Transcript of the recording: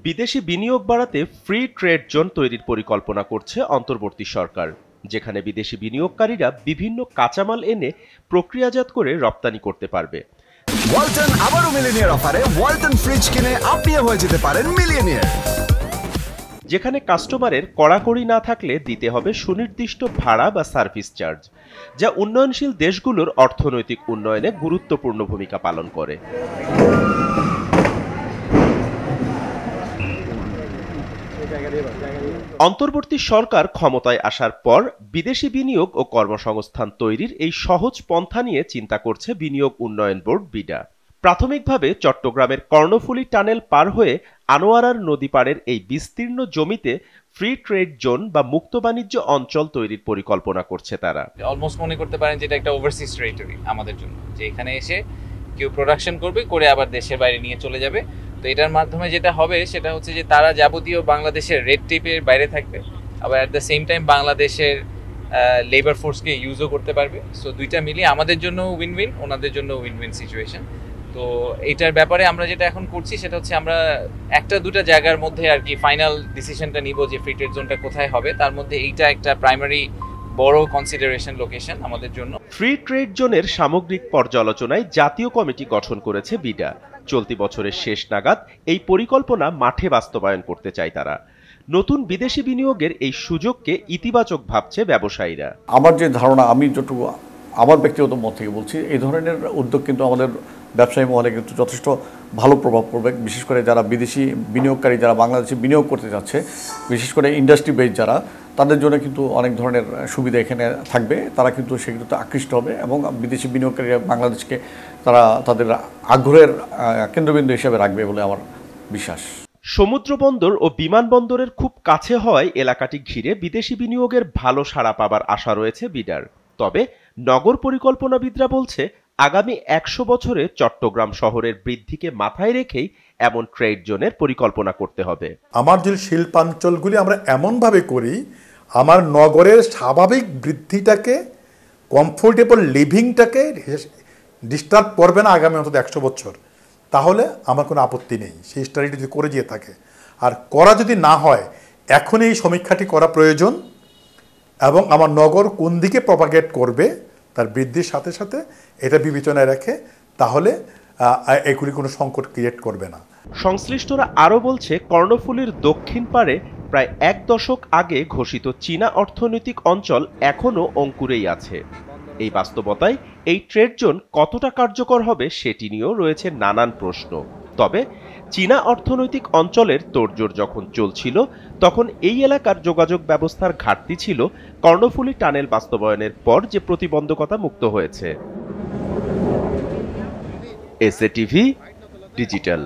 বিদেশি বিনিয়োগ বাড়াতে ফ্রি ট্রেড জোন তৈরির পরিকল্পনা করছে অন্তর্বর্তী সরকার, যেখানে বিদেশি বিনিয়োগকারীরা বিভিন্ন কাঁচামাল এনে প্রক্রিয়াজাত করে রপ্তানি করতে পারবে। ওয়ালটন আবারও মিলিয়নিয়ার অফারে ওয়ালটন ফ্রিজ কিনে আপনিও হয়ে যেতে পারেন মিলিয়নিয়ার। যেখানে কাস্টমারের কড়াকড়ি না থাকলে দিতে হবে সুনির্দিষ্ট ভাড়া বা সার্ভিস চার্জ, যা উন্নয়নশীল দেশগুলোর অর্থনৈতিক উন্নয়নে গুরুত্বপূর্ণ ভূমিকা পালন করে। অন্তর্বর্তী সরকার ক্ষমতায় আসার পর বিদেশি বিনিয়োগ ও কর্মসংস্থান তৈরির এই সহজ পন্থা নিয়ে চিন্তা করছে বিনিয়োগ উন্নয়ন বোর্ড বিডা। প্রাথমিকভাবে চট্টগ্রামের কর্ণফুলী টানেল পার হয়ে আনোয়ারার নদী পাড়ের এই বিস্তীর্ণ জমিতে ফ্রি ট্রেড জোন বা মুক্ত বাণিজ্য অঞ্চল তৈরির পরিকল্পনা করছে তারা। অলমোস্ট মনে করতে পারেন যে এটা একটা ওভারসিজ টেরিটরি আমাদের জন্য, যে এখানে এসে কেউ প্রোডাকশন করবে, করে আবার দেশের বাইরে নিয়ে চলে যাবে। তো এটার মাধ্যমে যেটা হবে সেটা হচ্ছে যে তারা যাবতীয় বাংলাদেশের রেড টেপের বাইরে থাকবে, আবার অ্যাট দ্য সেম টাইম বাংলাদেশের লেবার ফোর্সকে ইউজও করতে পারবে। সো দুইটা মিলিয়ে আমাদের জন্য উইন উইন, ওনাদের জন্য উইন উইন সিচুয়েশন। তো এইটার ব্যাপারে আমরা যেটা এখন করছি সেটা হচ্ছে আমরা একটা দুটা জায়গার মধ্যে আর কি ফাইনাল ডিসিশনটা নিব যে ফ্রি ট্রেড জোনটা কোথায় হবে। তার মধ্যে এইটা একটা প্রাইমারি বড় কনসিডারেশন লোকেশন আমাদের জন্য। ফ্রি ট্রেড জোনের সামগ্রিক পর্যালোচনায় জাতীয় কমিটি গঠন করেছে বিডা। চলতি বছরের শেষ নাগাদ এই পরিকল্পনা মাঠে বাস্তবায়ন করতে চায় তারা। নতুন বিদেশি বিনিয়োগের এই সুযোগকে ইতিবাচক ভাবছে ব্যবসায়ীরা। আমার যে ধারণা, আমি যতটুকু আমার ব্যক্তিগত মত থেকে বলছি, এই ধরনের উদ্যোগ কিন্তু আমাদের ব্যবসায়ী মহলে কিন্তু যথেষ্ট ভালো প্রভাব পড়বে। বিশেষ করে যারা বিদেশি বিনিয়োগকারী, যারা বাংলাদেশে বিনিয়োগ করতে যাচ্ছে, বিশেষ করে ইন্ডাস্ট্রি বেস যারা, তাদের জন্য কিন্তু অনেক ধরনের সুবিধা এখানে থাকবে। তারা কিন্তু সেগুলোতে আকৃষ্ট হবে এবং বিদেশি বিনিয়োগকারীরা বাংলাদেশকে তারা তাদের আগ্রহের কেন্দ্রবিন্দু হিসেবে রাখবে বলে আমার বিশ্বাস। সমুদ্র বন্দর ও বিমানবন্দরের খুব কাছে হওয়ায় এলাকাটি ঘিরে বিদেশি বিনিয়োগের ভালো সাড়া পাবার আশা রয়েছে বিডার। তবে নগর পরিকল্পনাবিদরা বলছে, আগামী ১০০ বছরে চট্টগ্রাম শহরের বৃদ্ধিকে মাথায় রেখেই এমন ট্রেড জোনের পরিকল্পনা করতে হবে। আমার যে শিল্পাঞ্চলগুলি আমরা এমনভাবে করি, আমার নগরের স্বাভাবিক বৃদ্ধিটাকে, কমফোর্টেবল লিভিংটাকে ডিস্টার্ব করবে না আগামী অন্তত ১০০ বছর, তাহলে আমার কোনো আপত্তি নেই সেই স্টাডিটি যদি করে যেয়ে থাকে। আর করা যদি না হয়, এখন এই সমীক্ষাটি করা প্রয়োজন এবং আমার নগর কোন দিকে প্রপাগেট করবে তার বৃদ্ধির সাথে সাথে এটা বিবেচনায় রেখে, তাহলে এগুলি কোনো সংকট ক্রিয়েট করবে না। সংশ্লিষ্টরা আরও বলছে, কর্ণফুলীর দক্ষিণ পাড়ে প্রায় ১ দশক আগে ঘোষিত চীনা অর্থনৈতিক অঞ্চল এখনও অঙ্কুরেই আছে। এই বাস্তবতায় এই ট্রেড জোন কতটা কার্যকর হবে সেটি নিয়েও রয়েছে নানান প্রশ্ন। তবে চীনা অর্থনৈতিক অঞ্চলের তোড়জোড় যখন চলছিল, তখন এই এলাকার যোগাযোগ ব্যবস্থার ঘাটতি ছিল কর্ণফুলী টানেল বাস্তবায়নের পর যে প্রতিবন্ধকতা মুক্ত হয়েছে। SA TV digital.